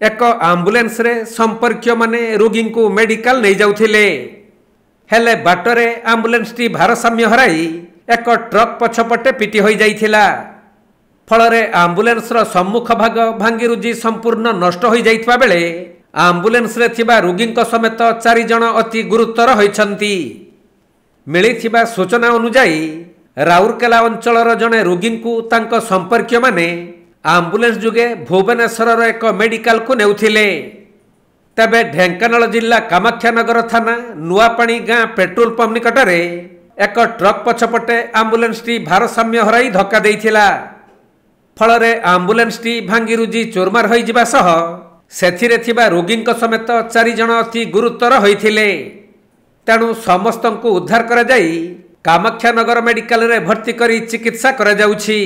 एक आंबुलेंस रे संपर्क माने रोगी को मेडिकल नहीं जाउथिले हेले बाटरे आंबुलेंस टी भारसाम्य हराई एक ट्रक पछपटे पिटी होई जाइथिला। फलरे आंबुलेंस रो सम्मुख भाग भांगी रुजी संपूर्ण नष्ट होई जाइतबा बेले आंबुलेंस रे थिबा रोगी समेत 4 जण अति गुरुतर होइछंती। मिलिथिबा सूचना अनुसार राउरकेला अंचलर जणे रोगी को तांको संपर्क माने आंबुलेंस जुगे भुवनेश्वर एक मेडिकल को नेउथिले। तबे ढेंकानाल जिला कामाख्यानगर थाना नुआपाणी गाँ पेट्रोल पंप निकटरे एक ट्रक पछपटे आंबुलेंस टी भारसाम्य हराई धक्का देइथिला। फलरे आंबुलेंस टी भांगी रुजी चोरमार होई जिबा सह सेथिरे थिबा रोगी समेत 4 जण अति गुरुतर होइथिले। तेणु समस्तंकु उद्धार करा जाई कामाख्यानगर मेडिकल रे भर्ती करी चिकित्सा करा जाउछि।